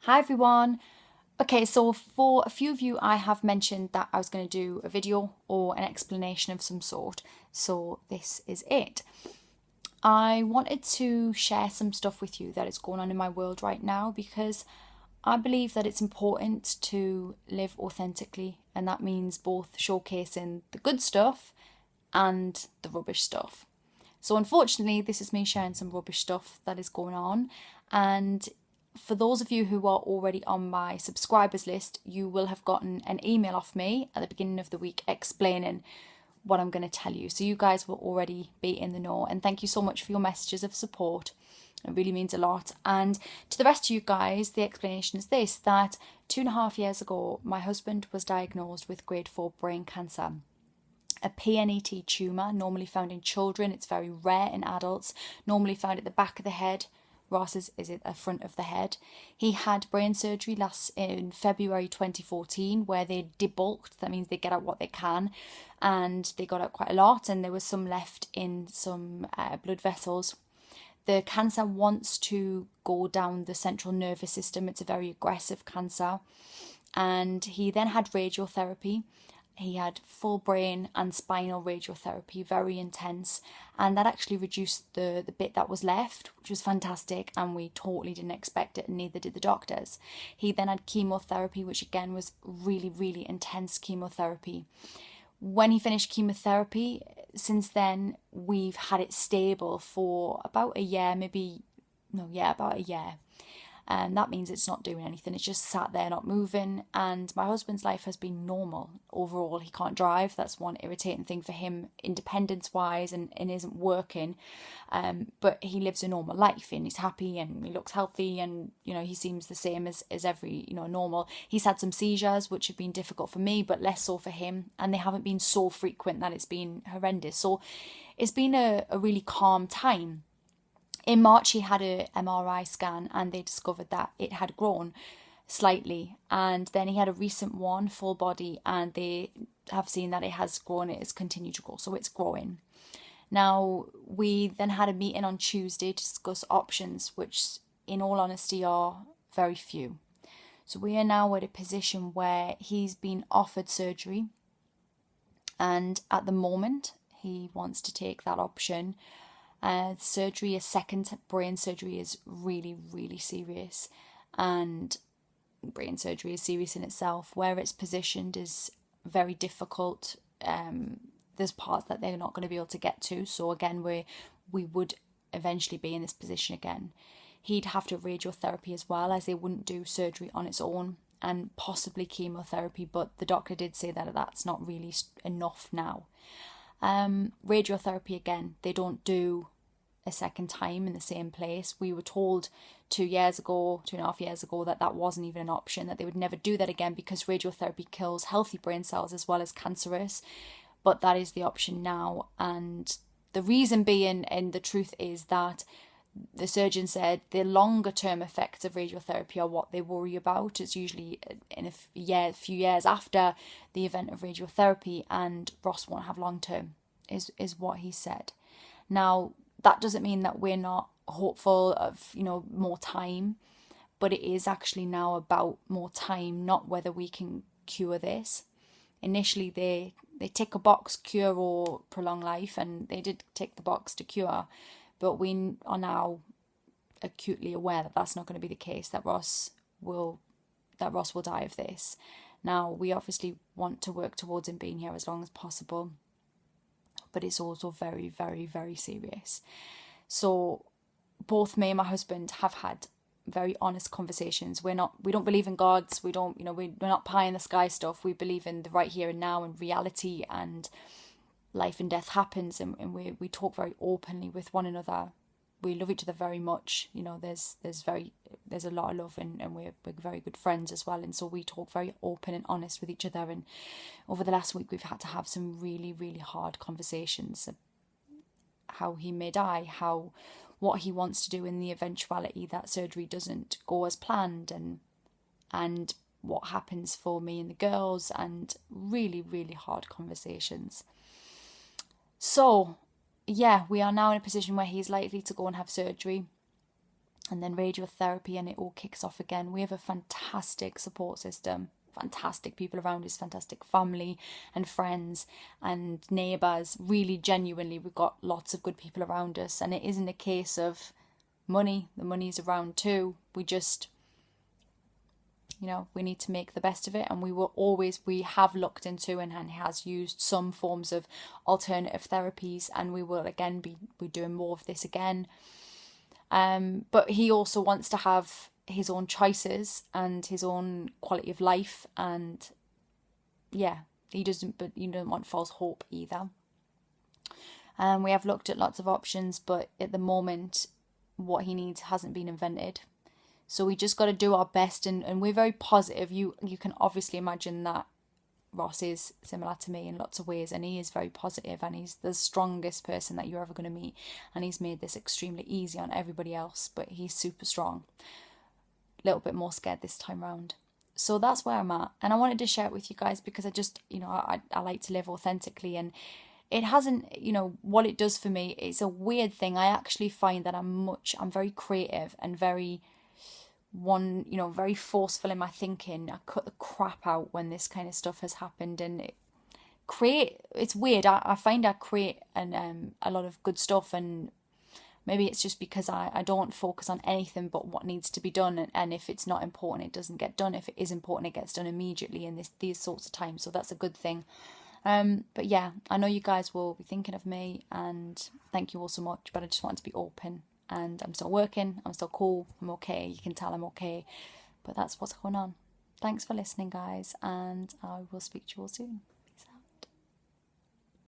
Hi everyone. Okay, so for a few of you, I have mentioned that I was going to do a video or an explanation of some sort. So this is it. I wanted to share some stuff with you that is going on in my world right now because I believe that it's important to live authentically, and that means both showcasing the good stuff and the rubbish stuff. So, unfortunately, this is me sharing some rubbish stuff that is going on. And for those of you who are already on my subscribers list, you will have gotten an email off me at the beginning of the week explaining what I'm going to tell you. So, you guys will already be in the know. And thank you so much for your messages of support. It really means a lot. And to the rest of you guys, the explanation is this: that 2.5 years ago, my husband was diagnosed with grade 4 brain cancer. A PNET tumour, normally found in children. It's very rare in adults, normally found at the back of the head. Ross's is at the front of the head. He had brain surgery last in February 2014 where they debulked, that means they get out what they can, and they got out quite a lot, and there was some left in some blood vessels. The cancer wants to go down the central nervous system. It's a very aggressive cancer. And he then had radiotherapy. He had full brain and spinal radiotherapy, very intense, and that actually reduced the bit that was left, which was fantastic, and we totally didn't expect it, and neither did the doctors. He then had chemotherapy, which again was really, really intense chemotherapy. When he finished chemotherapy, since then we've had it stable for about a year, about a year. And that means it's not doing anything. It's just sat there, not moving. And my husband's life has been normal overall. He can't drive. That's one irritating thing for him, independence-wise, and isn't working. But he lives a normal life, and he's happy, and he looks healthy, and he seems the same as every normal. He's had some seizures, which have been difficult for me, but less so for him. And they haven't been so frequent that it's been horrendous. So it's been a really calm time. In March, he had an MRI scan and they discovered that it had grown slightly. And then he had a recent one, full body, and they have seen that it has grown, it has continued to grow, so it's growing. Now, we then had a meeting on Tuesday to discuss options, which, in all honesty, are very few. So we are now at a position where he's been offered surgery, and at the moment, he wants to take that option. Surgery, a second brain surgery, is really, really serious, and brain surgery is serious in itself. Where it's positioned is very difficult. There's parts that they're not going to be able to get to, so again, we would eventually be in this position again. He'd have to have radiotherapy as well, as they wouldn't do surgery on its own, and possibly chemotherapy, but the doctor did say that that's not really enough now. Radiotherapy, again, they don't do a second time in the same place. We were told 2.5 years ago that wasn't even an option, that they would never do that again because radiotherapy kills healthy brain cells as well as cancerous, but that is the option now. And the reason being, and the truth is, that the surgeon said the longer term effects of radiotherapy are what they worry about. It's usually in a few years after the event of radiotherapy, and Ross won't have long term, is what he said. Now, that doesn't mean that we're not hopeful of more time, but it is actually now about more time, not whether we can cure this. Initially, they tick a box, cure or prolong life, and they did tick the box to cure. But we are now acutely aware that that's not going to be the case, that Ross will die of this. Now, we obviously want to work towards him being here as long as possible, but it's also very, very, very serious. So both me and my husband have had very honest conversations. We don't believe in gods. We're not pie in the sky stuff. We believe in the right here and now and reality, and life and death happens, and we talk very openly with one another. We love each other very much. There's a lot of love, and we're very good friends as well. And so we talk very open and honest with each other. And over the last week, we've had to have some really, really hard conversations. How he may die, what he wants to do in the eventuality that surgery doesn't go as planned, and what happens for me and the girls, and really, really hard conversations. So, yeah, we are now in a position where he's likely to go and have surgery. and then radiotherapy, and it all kicks off again. We have a fantastic support system, fantastic people around us, fantastic family and friends and neighbours. Really, genuinely, we've got lots of good people around us, and it isn't a case of money. The money's around too. We just, we need to make the best of it, and we have looked into and has used some forms of alternative therapies, and we will again be doing more of this again. But he also wants to have his own choices and his own quality of life, and he doesn't want false hope either. We have looked at lots of options, but at the moment what he needs hasn't been invented. So we just got to do our best, and we're very positive. You can obviously imagine that Ross is similar to me in lots of ways, and he is very positive, and he's the strongest person that you're ever going to meet, and he's made this extremely easy on everybody else, but he's super strong. A little bit more scared this time round. So that's where I'm at, and I wanted to share it with you guys because I just, I like to live authentically, and it hasn't, what it does for me, it's a weird thing. I actually find that I'm very creative and very very forceful in my thinking. I cut the crap out when this kind of stuff has happened, and it's weird. I find I create a lot of good stuff, and maybe it's just because I don't focus on anything but what needs to be done, and if it's not important, it doesn't get done. If it is important, it gets done immediately in these sorts of times, so that's a good thing. But yeah, I know you guys will be thinking of me, and thank you all so much, but I just wanted to be open. And I'm still working, I'm still cool, I'm okay, you can tell I'm okay. But that's what's going on. Thanks for listening, guys, and I will speak to you all soon.